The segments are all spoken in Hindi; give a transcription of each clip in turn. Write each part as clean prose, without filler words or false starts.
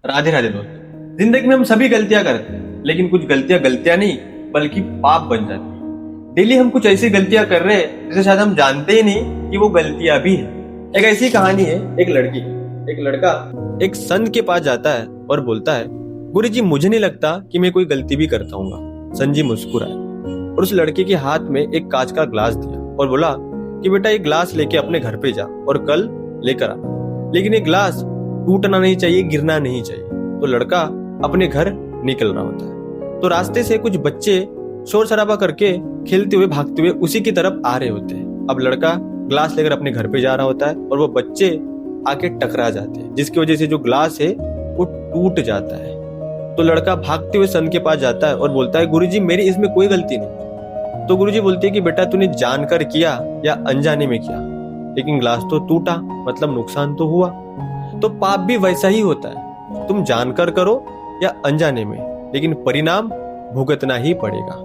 राधे राधे दोस्त। जिंदगी में हम सभी गलतियां करते हैं, लेकिन कुछ गलतियां गलतियां नहीं बल्कि पाप बन जाती है। डेली हम कुछ ऐसी गलतियां कर रहे हैं जिसे शायद हम जानते ही नहीं कि वो गलतियां भी हैं। एक ऐसी कहानी है, एक लड़की, एक लड़का एक संत के पास जाता है और बोलता है, गुरुजी मुझे नहीं लगता कि मैं कोई गलती भी करता हूँ। संत जी मुस्कुराए और उस लड़के के हाथ में एक कांच का ग्लास दिया और बोला कि बेटा ये ग्लास लेके अपने घर पे जा और कल लेकर आ, लेकिन ये ग्लास टूटना नहीं चाहिए, गिरना नहीं चाहिए। तो लड़का अपने घर निकल रहा होता है तो रास्ते से कुछ बच्चे शोर शराबा करके खेलते हुए भागते हुए उसी की तरफ आ रहे होते हैं। अब लड़का ग्लास लेकर अपने घर पे जा रहा होता है और वो बच्चे आके टकरा जाते हैं, जिसकी वजह से जो ग्लास है वो टूट जाता है। तो लड़का भागते हुए संत के पास जाता है और बोलता है, गुरुजी मेरी इसमें कोई गलती नहीं। तो गुरुजी बोलते हैं कि बेटा तूने जानकर किया या अनजाने में किया, लेकिन ग्लास तो टूटा, मतलब नुकसान तो हुआ। तो पाप भी वैसा ही होता है, तुम जानकर करो या अनजाने में, लेकिन परिणाम भुगतना ही पड़ेगा।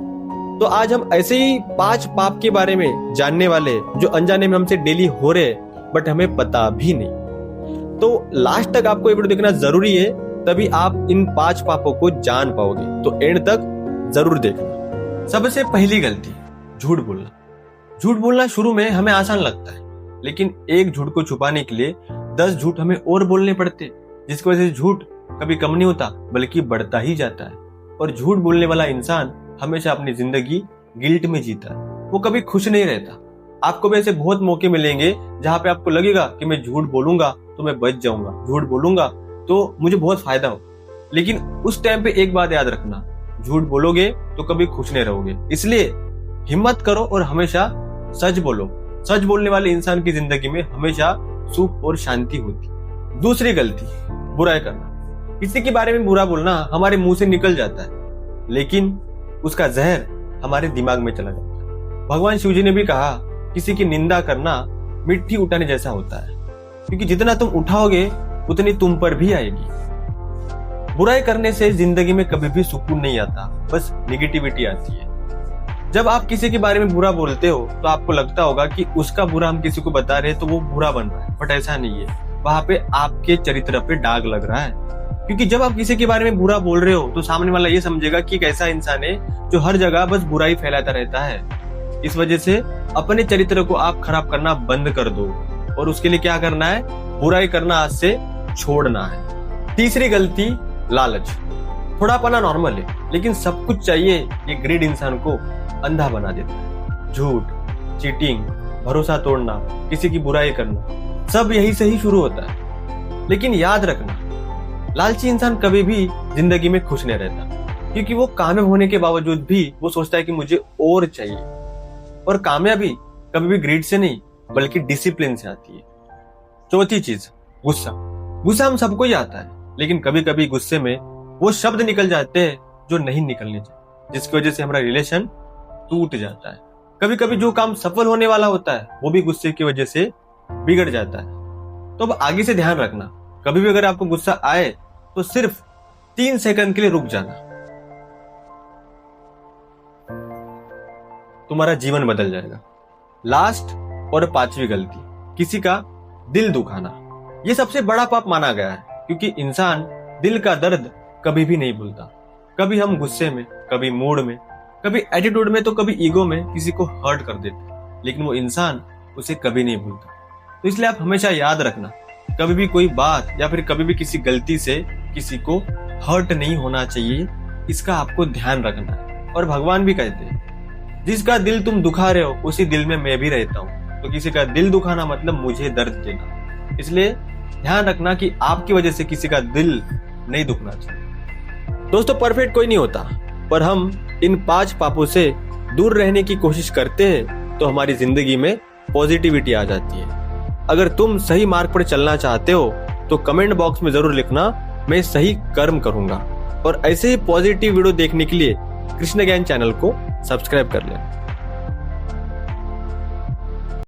तो आज हम ऐसे ही 5 पाप के बारे में जानने वाले जो अनजाने में हमसे डेली हो रहे बट हमें पता भी नहीं। तो लास्ट तक आपको ये वीडियो देखना जरूरी है, तभी आप इन 5 पापों को जान पाओगे। तो एंड तक जरूर देखना। सबसे पहली गलती, झूठ बोलना। झूठ बोलना शुरू में हमें आसान लगता है, लेकिन एक झूठ को छुपाने के लिए 10 झूठ हमें और बोलने पड़ते, जिसकी वजह से झूठ कभी कम नहीं होता बल्कि बढ़ता ही जाता है। और झूठ बोलने वाला इंसान हमेशा अपनी जिंदगी गिल्ट में जीता है, वो कभी खुश नहीं रहता। आपको भी ऐसे बहुत मौके मिलेंगे जहां पे आपको लगेगा कि मैं झूठ बोलूंगा तो मैं बच जाऊंगा, झूठ बोलूंगा तो मुझे बहुत फायदा हो। लेकिन उस टाइम पे एक बात याद रखना, झूठ बोलोगे तो कभी खुश नहीं रहोगे। इसलिए हिम्मत करो और हमेशा सच बोलो। सच बोलने वाले इंसान की जिंदगी में हमेशा सुख और शांति होती। दूसरी गलती, बुराई करना। किसी के बारे में बुरा बोलना हमारे मुंह से निकल जाता है, लेकिन उसका जहर हमारे दिमाग में चला जाता है। भगवान शिव जी ने भी कहा, किसी की निंदा करना मिट्टी उठाने जैसा होता है, क्योंकि जितना तुम उठाओगे उतनी तुम पर भी आएगी। बुराई करने से जिंदगी में कभी भी सुकून नहीं आता, बस नेगेटिविटी आती है। जब आप किसी के बारे में बुरा बोलते हो तो आपको लगता होगा कि उसका बुरा हम किसी को बता रहे हैं तो वो बुरा बन रहा है, बट ऐसा नहीं है। वहां पे आपके चरित्र पे दाग लग रहा है, क्योंकि जब आप किसी के बारे में बुरा बोल रहे हो तो सामने वाला ये समझेगा कि एक ऐसा इंसान है जो हर जगह बस बुराई फैलाता रहता है। इस वजह से अपने चरित्र को आप खराब करना बंद कर दो और उसके लिए क्या करना है, बुराई करना आज से छोड़ना है। तीसरी गलती, लालच। थोड़ापना नॉर्मल है, लेकिन सब कुछ चाहिए ये ग्रीड इंसान को अंधा बना देता है। झूठ, चीटिंग, भरोसा तोड़ना, किसी की बुराई करना, सब यही से ही शुरू होता है। लेकिन याद रखना, लालची इंसान कभी भी जिंदगी में खुश नहीं रहता, क्योंकि वो कामयाब होने के बावजूद भी वो सोचता है कि मुझे और चाहिए। और कामयाबी कभी भी ग्रीड से नहीं बल्कि डिसिप्लिन से आती है। चौथी चीज, गुस्सा। गुस्सा हम सबको ही आता है, लेकिन कभी कभी गुस्से में वो शब्द निकल जाते हैं जो नहीं निकलने चाहिए, जिसकी वजह से हमारा रिलेशन टूट जाता है। कभी कभी जो काम सफल होने वाला होता है वो भी गुस्से की वजह से बिगड़ जाता है। तो अब आगे से ध्यान रखना, कभी भी अगर आपको गुस्सा आए तो सिर्फ 3 सेकंड के लिए रुक जाना, तुम्हारा जीवन बदल जाएगा। लास्ट और 5वीं गलती, किसी का दिल दुखाना। यह सबसे बड़ा पाप माना गया है, क्योंकि इंसान दिल का दर्द कभी भी नहीं भूलता। कभी हम गुस्से में, कभी मूड में, कभी एटीट्यूड में, तो कभी ईगो में किसी को हर्ट कर देते, लेकिन वो इंसान उसे कभी नहीं भूलता। तो इसलिए आप हमेशा याद रखना, कभी भी कोई बात या फिर कभी भी किसी गलती से किसी को हर्ट नहीं होना चाहिए, इसका आपको ध्यान रखना है। और भगवान भी कहते हैं, जिसका दिल तुम दुखा रहे हो उसी दिल में मैं भी रहता हूँ। तो किसी का दिल दुखाना मतलब मुझे दर्द देना। इसलिए ध्यान रखना कि आपकी वजह से किसी का दिल नहीं दुखना चाहिए। दोस्तों, परफेक्ट कोई नहीं होता, पर हम इन 5 पापों से दूर रहने की कोशिश करते हैं तो हमारी जिंदगी में पॉजिटिविटी आ जाती है। अगर तुम सही मार्ग पर चलना चाहते हो तो कमेंट बॉक्स में जरूर लिखना, मैं सही कर्म करूंगा। और ऐसे ही पॉजिटिव वीडियो देखने के लिए कृष्ण ज्ञान चैनल को सब्सक्राइब कर लें।